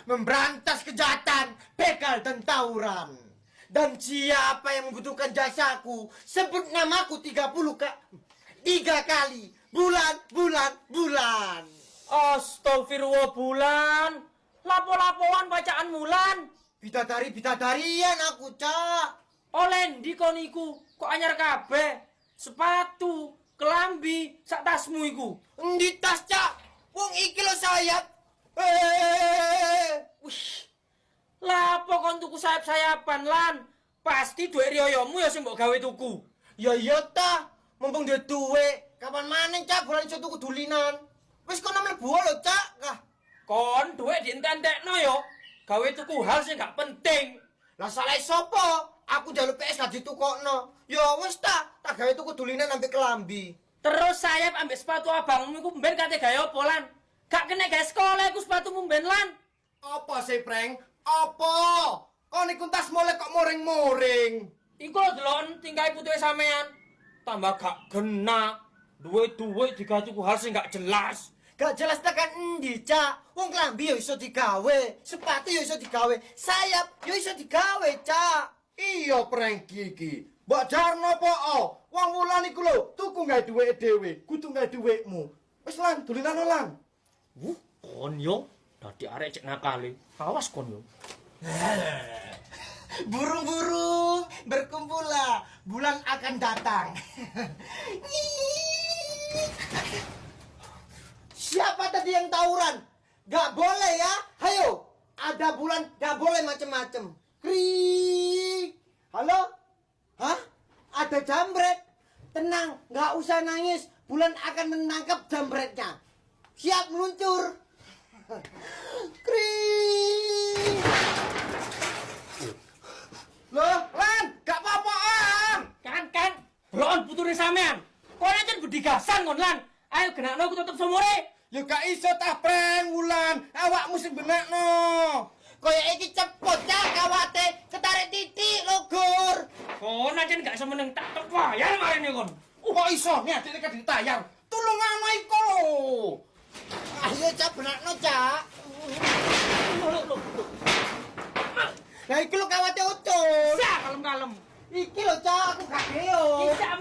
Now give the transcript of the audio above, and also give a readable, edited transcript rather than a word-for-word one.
memberantas kejahatan, begal dan tawuran. Dan siapa yang membutuhkan jasaku, sebut namaku 3 kali. Bulan. Astagfirullah bulan. Lapo-lapoan bacaan bulan. Bidadarian aku, Cak. Oleh ndi kon iku? Kok anyar kabeh? Sepatu, kelambi, sak tasmu iku. Endi tas, Cak? Wong iki lho sayap. Wih. Lapo kon tuku sayap-sayapan lan? Pasti duit riyoyomu ya sing mbok gawe tuku. Ya iya ta, mumpung dia duwe. Kapan maneh, Cak, bulan iso tuku dulinan. Wis kono mlebu lho, Cak. Kah. Kon duit dientek-entekno yo. Gawe tuku hal sing gak penting. Lah salah sapa? Aku njaluk PS gak ditukokno. Ya wis ta, tak gawe tuku dulinan ambek kelambi. Terus sayap ambek sepatu abangmu iku mben kate gawe opo lan? Gak kena gawe sekolah iku sepatumu mben lan. Apa sih, Preng? Apa? Kok niku tas mulai kok moring-moring? Iku lho delon tingkahe putuhe sampean. Tambah gak kena. Duit-duit digawe tuku hal sing gak jelas. Gak jelas tekan endi, Cak? Wong kelambi ya iso digawe, sepatu ya iso digawe, sayap ya iso digawe, Cak. Iya Preng iki. Mbok jarno po o. Wong wulan iku lho, tuku gawe dhuwit dhewe, kudu gawe dhuwitmu. Wis lan, dulinan lan. Kon yo dadi arek cek nakale. Awas kon yo. Burung-burung berkumpullah, bulan akan datang. Siapa tadi yang tawuran? Gak boleh ya, hayo. Ada bulan, gak boleh macem-macem. Kri. Halo? Hah? Ada jambret? Tenang, gak usah nangis. Bulan akan menangkap jambretnya. Siap meluncur. Kri. Loh, lan, gak apa-apa ah. Kan. Delon putune sampean. Kon ancen bedigasan kon lan. Ayo genakno aku tutup sumure. Ya gak iso tah Preng wulan, awakmu sing benekno. Kayak iki cepot ya kawate ketarik titik lo Gur. Kon ancen gak iso meneng tak wayang marene kon. Kok iso nek adine kadhe tayar. Tulung ana iku lho. Ayo Cak benakno Cak. Lah iki lo kawate ucul. Sak kalem-kalem. Iki lo Cak aku gak deo. Bisa